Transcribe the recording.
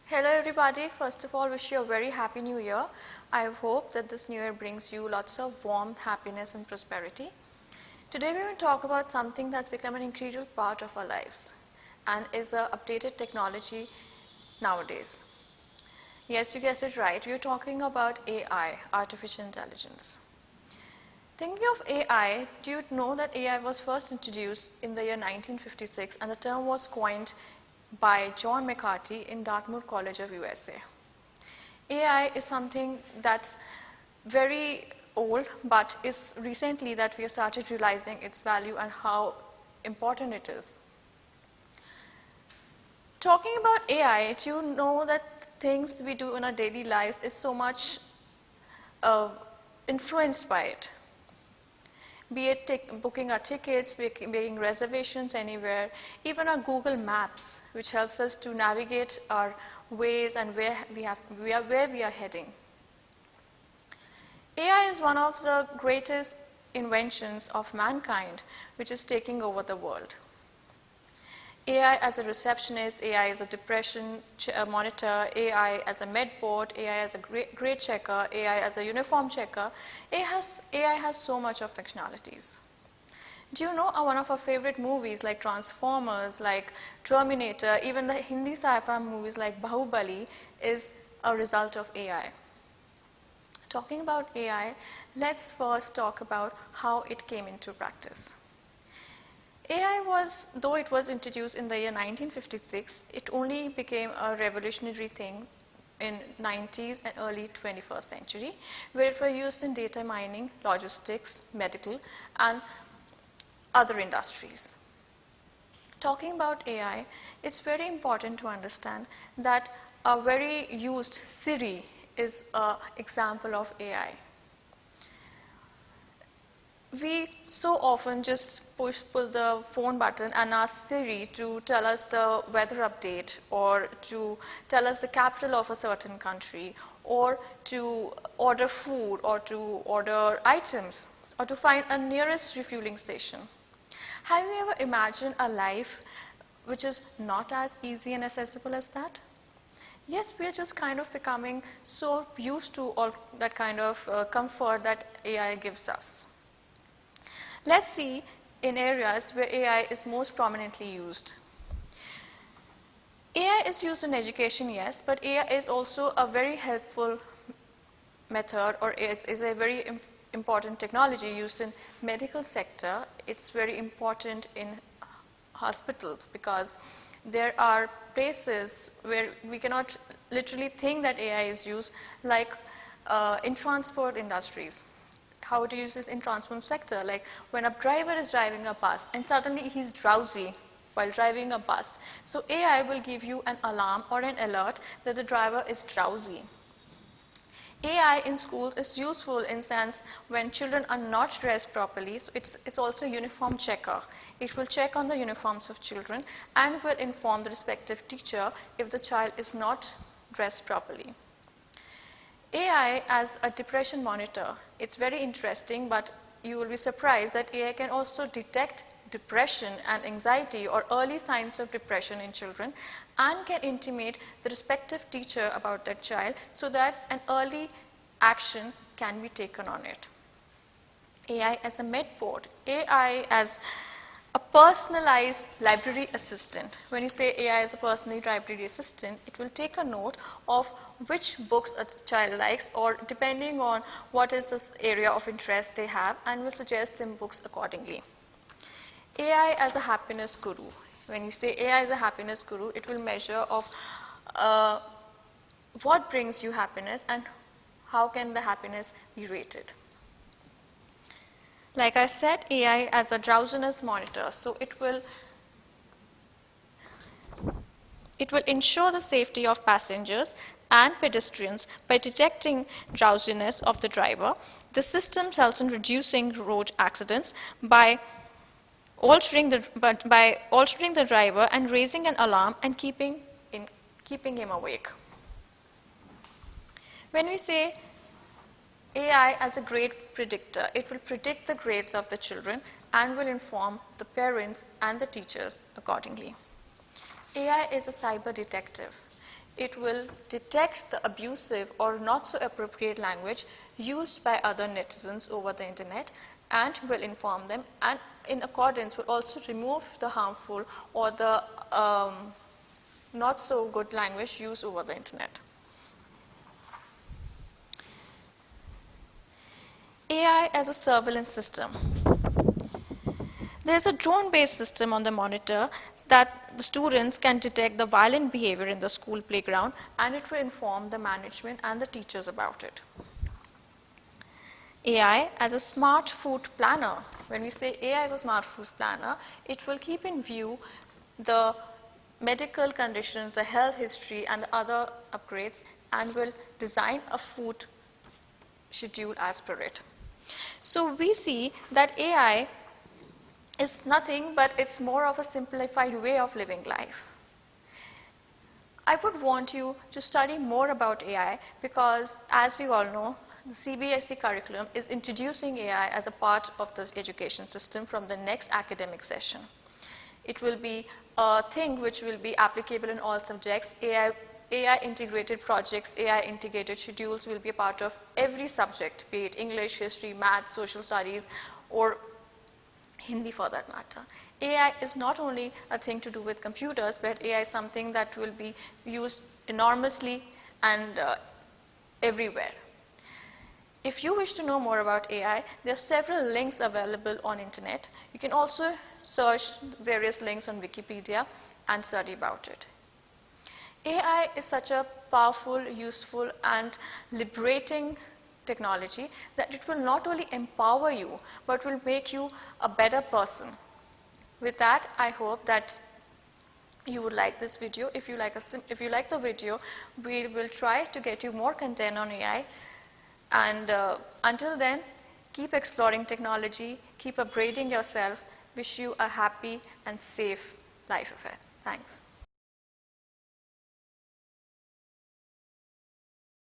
Hello everybody, first of all wish you a very happy new year. I hope that this new year brings you lots of warmth, happiness and prosperity. Today we will talk about something that's become an integral part of our lives and is a updated technology nowadays. Yes, you guessed it right, we are talking about AI, artificial intelligence. Thinking of AI, do you know that AI was first introduced in the year 1956 and the term was coined by John McCarthy in Dartmouth College of USA. AI is something that's very old, but is recently that we have started realizing its value and how important it is. Talking about AI, do you know that things we do in our daily lives is so much influenced by it? Be it booking our tickets, making reservations anywhere, even our Google Maps, which helps us to navigate our ways and where we are heading. AI is one of the greatest inventions of mankind, which is taking over the world. AI as a receptionist, AI as a depression monitor, AI as a med bot, AI as a grade checker, AI as a uniform checker. AI has so much of functionalities. Do you know one of our favorite movies like Transformers, like Terminator, even the Hindi sci-fi movies like Bahubali is a result of AI. Talking about AI, let's first talk about how it came into practice. AI was, though it was introduced in the year 1956, it only became a revolutionary thing in 90s and early 21st century, where it was used in data mining, logistics, medical, and other industries. Talking about AI, it's very important to understand that a very used Siri is an example of AI. We so often just pull the phone button and ask Siri to tell us the weather update or to tell us the capital of a certain country or to order food or to order items or to find a nearest refueling station. Have you ever imagined a life which is not as easy and accessible as that? Yes, we are just kind of becoming so used to all that kind of comfort that AI gives us. Let's see in areas where AI is most prominently used. AI is used in education, yes, but AI is also a very helpful method or is a very important technology used in medical sector. It's very important in hospitals because there are places where we cannot literally think that AI is used, like in transport industries. How to use this in transport sector, like when a driver is driving a bus and suddenly he's drowsy while driving a bus. So AI will give you an alarm or an alert that the driver is drowsy. AI in schools is useful in sense when children are not dressed properly, so it's also a uniform checker. It will check on the uniforms of children and will inform the respective teacher if the child is not dressed properly. AI as a depression monitor, it's very interesting, but you will be surprised that AI can also detect depression and anxiety or early signs of depression in children and can intimate the respective teacher about that child so that an early action can be taken on it. AI as a med bot, AI as a personalized library assistant. When you say AI as a personalized library assistant, it will take a note of which books a child likes or depending on what is this area of interest they have and will suggest them books accordingly. AI as a happiness guru. When you say AI as a happiness guru, it will measure of what brings you happiness and how can the happiness be rated. Like I said, AI as a drowsiness monitor, so it will ensure the safety of passengers and pedestrians by detecting drowsiness of the driver. The system helps in reducing road accidents by altering the driver and raising an alarm and keeping him awake. When we say AI as a grade predictor, it will predict the grades of the children and will inform the parents and the teachers accordingly. AI is a cyber detective. It will detect the abusive or not so appropriate language used by other netizens over the internet and will inform them, and in accordance will also remove the harmful or the not so good language used over the internet. AI as a surveillance system. There is a drone-based system on the monitor that the students can detect the violent behavior in the school playground, and it will inform the management and the teachers about it. AI as a smart food planner. When we say AI as a smart food planner, it will keep in view the medical conditions, the health history, and the other upgrades, and will design a food schedule as per it. So we see that AI is nothing but it's more of a simplified way of living life. I would want you to study more about AI because, as we all know, the CBSE curriculum is introducing AI as a part of the education system from the next academic session. It will be a thing which will be applicable in all subjects. AI integrated projects, AI integrated schedules will be a part of every subject, be it English, history, math, social studies, or Hindi for that matter. AI is not only a thing to do with computers, but AI is something that will be used enormously and everywhere. If you wish to know more about AI, there are several links available on internet. You can also search various links on Wikipedia and study about it. AI is such a powerful, useful, and liberating technology that it will not only empower you, but will make you a better person. With that, I hope that you would like this video. If you like the video, we will try to get you more content on AI. And until then, keep exploring technology, keep upgrading yourself. Wish you a happy and safe life ahead. Thanks.